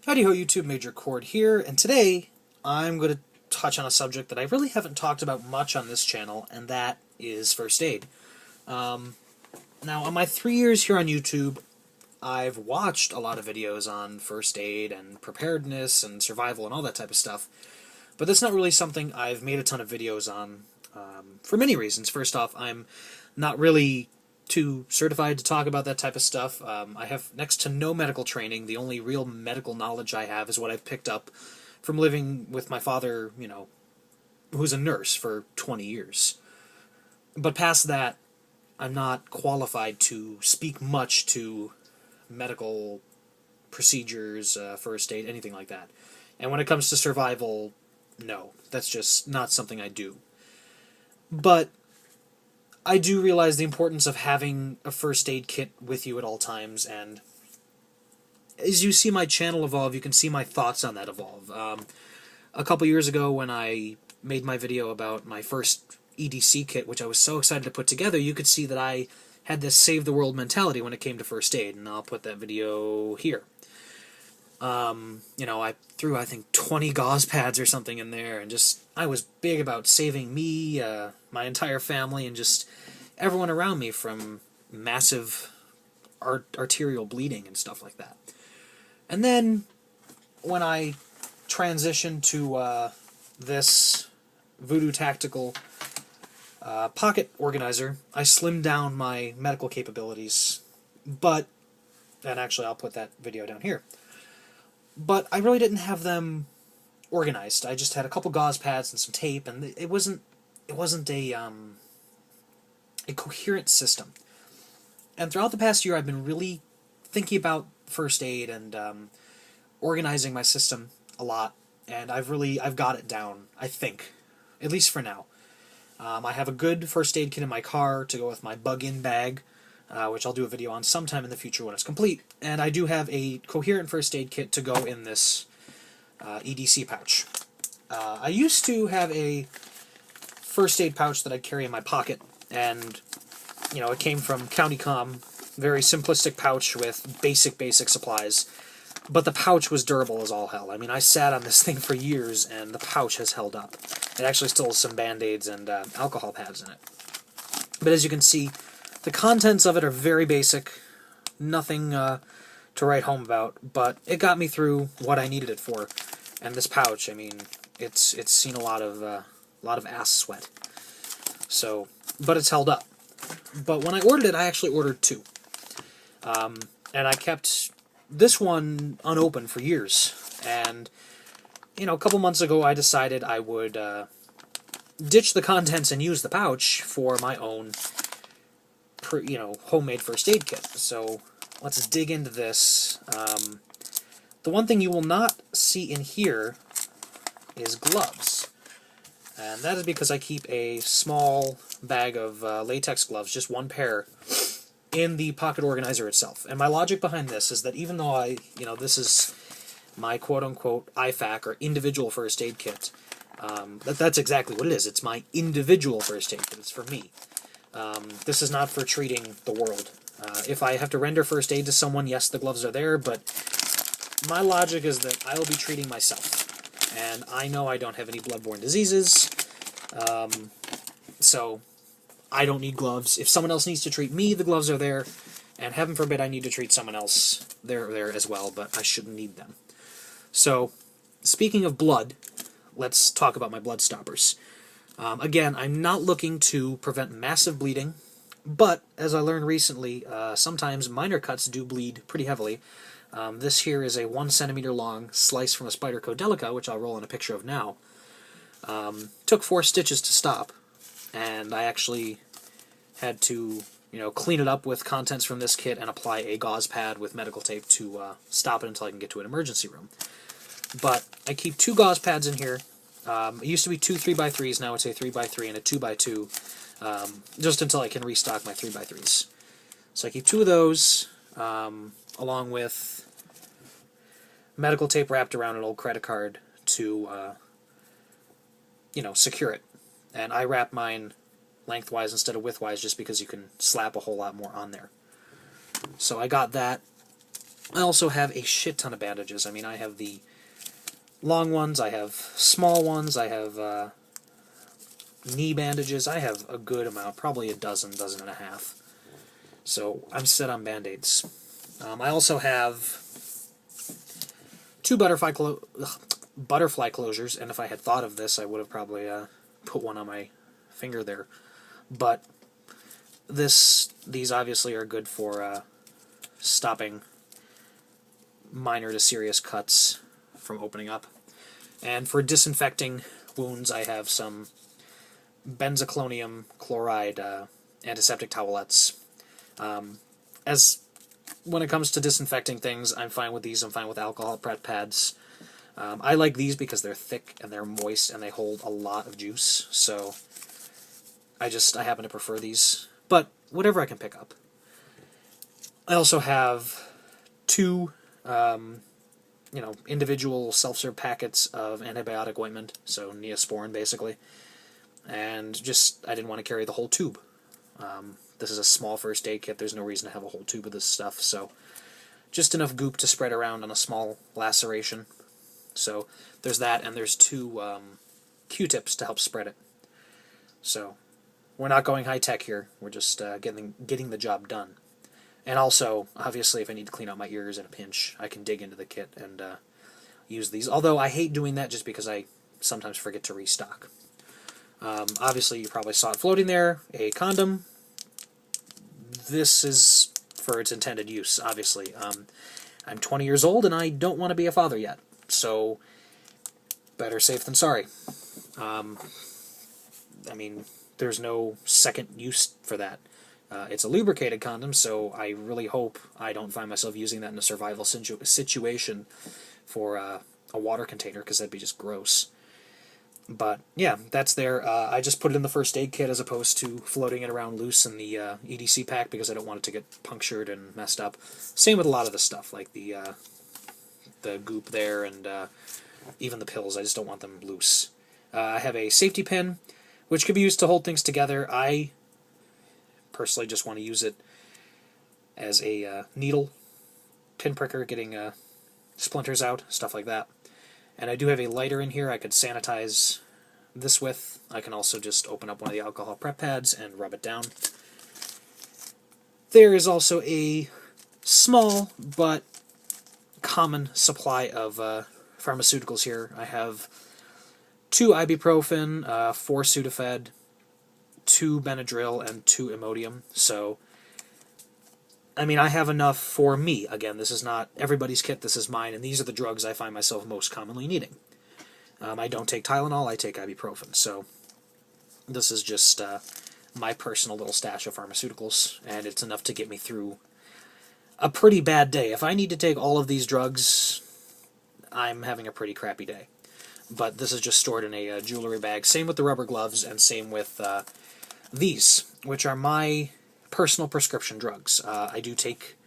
Howdy ho YouTube, Major Cord here, and today I'm going to touch on a subject that I really haven't talked about much on this channel, and that is first aid. Now, on my 3 years here on YouTube, I've watched a lot of videos on first aid and preparedness and survival and all that type of stuff, but that's not really something I've made a ton of videos on for many reasons. First off, I'm not really too certified to talk about that type of stuff. I have next to no medical training. The only real medical knowledge I have is what I've picked up from living with my father, who's a nurse for 20 years. But past that, I'm not qualified to speak much to medical procedures, first aid, anything like that. And when it comes to survival, no, that's just not something I do. But I do realize the importance of having a first aid kit with you at all times, and as you see my channel evolve, you can see my thoughts on that evolve. A couple years ago, when I made my video about my first EDC kit, which I was so excited to put together, you could see that I had this save the world mentality when it came to first aid, and I'll put that video here. I threw, I think, 20 gauze pads or something in there, and I was big about saving me, my entire family, and just everyone around me from massive arterial bleeding and stuff like that. And then, when I transitioned to this Voodoo Tactical pocket organizer, I slimmed down my medical capabilities, and actually I'll put that video down here. But I really didn't have them organized. I just had a couple gauze pads and some tape, and it wasn't a coherent system. And throughout the past year, I've been really thinking about first aid and organizing my system a lot, and I've got it down, I think, at least for now. I have a good first aid kit in my car to go with my bug-in bag, which I'll do a video on sometime in the future when it's complete. And I do have a coherent first aid kit to go in this EDC pouch. I used to have a first aid pouch that I'd carry in my pocket, and it came from CountyCom, very simplistic pouch with basic supplies, but the pouch was durable as all hell. I mean, I sat on this thing for years, and the pouch has held up. It actually still has some Band-Aids and alcohol pads in it. But as you can see, the contents of it are very basic, nothing to write home about, but it got me through what I needed it for. And this pouch, I mean, it's seen a lot of ass sweat. So, but it's held up. But when I ordered it, I actually ordered two. And I kept this one unopened for years. And, a couple months ago, I decided I would ditch the contents and use the pouch for my own homemade first aid kit. So let's dig into this. The one thing you will not see in here is gloves. And that is because I keep a small bag of latex gloves, just one pair, in the pocket organizer itself. And my logic behind this is that even though this is my quote-unquote IFAK, or individual first aid kit, that's exactly what it is. It's my individual first aid kit. It's for me. This is not for treating the world. If I have to render first aid to someone, yes, the gloves are there, but my logic is that I will be treating myself. And I know I don't have any bloodborne diseases, so I don't need gloves. If someone else needs to treat me, the gloves are there, and heaven forbid I need to treat someone else, they're there as well, but I shouldn't need them. So, speaking of blood, let's talk about my blood stoppers. Again, I'm not looking to prevent massive bleeding, but as I learned recently, sometimes minor cuts do bleed pretty heavily. This here is a 1 centimeter long slice from a Spyderco Delica, which I'll roll in a picture of now. Took 4 stitches to stop, and I actually had to, clean it up with contents from this kit and apply a gauze pad with medical tape to stop it until I can get to an emergency room. But I keep 2 gauze pads in here. It used to be 2 3x3s, now it's a 3x3 and a 2x2, just until I can restock my 3x3s. So I keep 2 of those, along with medical tape wrapped around an old credit card to, secure it. And I wrap mine lengthwise instead of widthwise just because you can slap a whole lot more on there. So I got that. I also have a shit ton of bandages. I mean, I have the long ones, I have small ones, I have knee bandages. I have a good amount, probably a dozen and a half. So I'm set on Band-Aids. I also have two butterfly closures, and if I had thought of this, I would have probably put one on my finger there. But these obviously are good for stopping minor to serious cuts from opening up. And for disinfecting wounds, I have some benzoclonium chloride antiseptic towelettes. As when it comes to disinfecting things, I'm fine with these. I'm fine with alcohol prep pads. I like these because they're thick and they're moist and they hold a lot of juice. So I happen to prefer these. But whatever I can pick up. I also have two, individual self-serve packets of antibiotic ointment, so Neosporin basically. And I didn't want to carry the whole tube. This is a small first aid kit. There's no reason to have a whole tube of this stuff, so just enough goop to spread around on a small laceration. So there's that, and there's two Q-tips to help spread it. So we're not going high-tech here. We're just getting the job done. And also, obviously, if I need to clean out my ears in a pinch, I can dig into the kit and use these. Although I hate doing that just because I sometimes forget to restock. Obviously, you probably saw it floating there, a condom. This is for its intended use, obviously. I'm 20 years old, and I don't want to be a father yet. So, better safe than sorry. I mean, there's no second use for that. It's a lubricated condom, so I really hope I don't find myself using that in a survival situation for a water container, because that'd be just gross. But, yeah, that's there. I just put it in the first aid kit as opposed to floating it around loose in the EDC pack, because I don't want it to get punctured and messed up. Same with a lot of this stuff, like the goop there and even the pills. I just don't want them loose. I have a safety pin, which could be used to hold things together. I personally just want to use it as a needle pinpricker, getting splinters out, stuff like that. And I do have a lighter in here I could sanitize this with. I can also just open up one of the alcohol prep pads and rub it down. There is also a small but common supply of pharmaceuticals here. I have 2 ibuprofen, 4 Sudafed, 2 Benadryl, and 2 Imodium. So, I mean, I have enough for me. Again, this is not everybody's kit, this is mine, and these are the drugs I find myself most commonly needing. I don't take Tylenol, I take ibuprofen, so this is just my personal little stash of pharmaceuticals, and it's enough to get me through a pretty bad day. If I need to take all of these drugs, I'm having a pretty crappy day. But this is just stored in a jewelry bag. Same with the rubber gloves, and same with these, which are my personal prescription drugs. I do take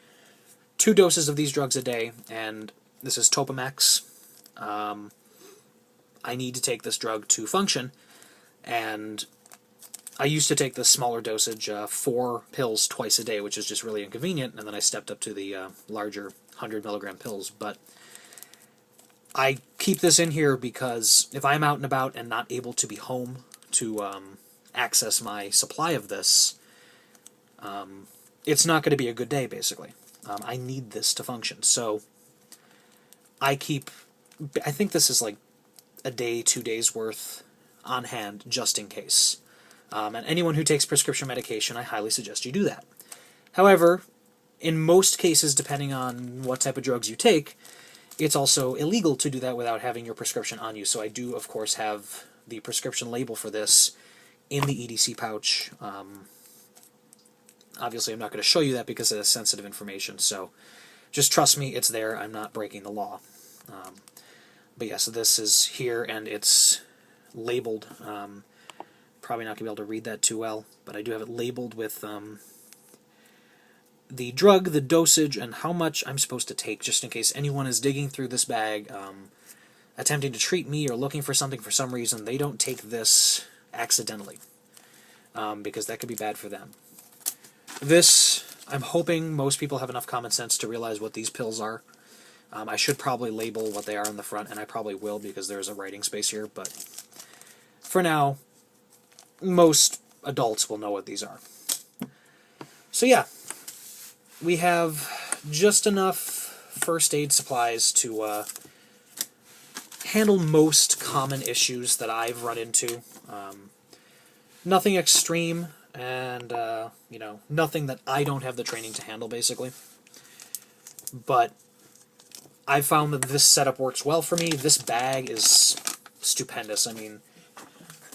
2 doses of these drugs a day, and this is Topamax. I need to take this drug to function, and I used to take the smaller dosage, 4 pills twice a day, which is just really inconvenient, and then I stepped up to the larger 100 milligram pills. But I keep this in here because if I'm out and about and not able to be home to access my supply of this, it's not going to be a good day, basically. I need this to function. So I think this is like a day, 2 days worth on hand, just in case. And anyone who takes prescription medication, I highly suggest you do that. However, in most cases, depending on what type of drugs you take, it's also illegal to do that without having your prescription on you. So I do, of course, have the prescription label for this in the EDC pouch. Obviously, I'm not going to show you that because it is sensitive information, so just trust me, it's there. I'm not breaking the law. But yeah, so this is here, and it's labeled. Probably not going to be able to read that too well, but I do have it labeled with the drug, the dosage, and how much I'm supposed to take, just in case anyone is digging through this bag, attempting to treat me or looking for something for some reason. They don't take this accidentally, because that could be bad for them. This I'm hoping most people have enough common sense to realize what these pills are. I should probably label what they are on the front, and I probably will because there's a writing space here, but for now, most adults will know what these are. So yeah, we have just enough first aid supplies to handle most common issues that I've run into. Nothing extreme, and nothing that I don't have the training to handle, basically. But I've found that this setup works well for me. This bag is stupendous. I mean,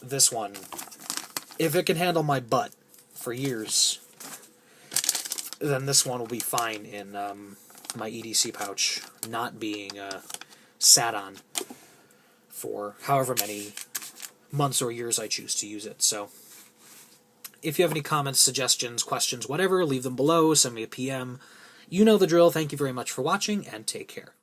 this one, if it can handle my butt for years, then this one will be fine in my EDC pouch, not being sat on for however many months or years I choose to use it. So if you have any comments, suggestions, questions, whatever, leave them below, send me a PM. You know the drill. Thank you very much for watching, and take care.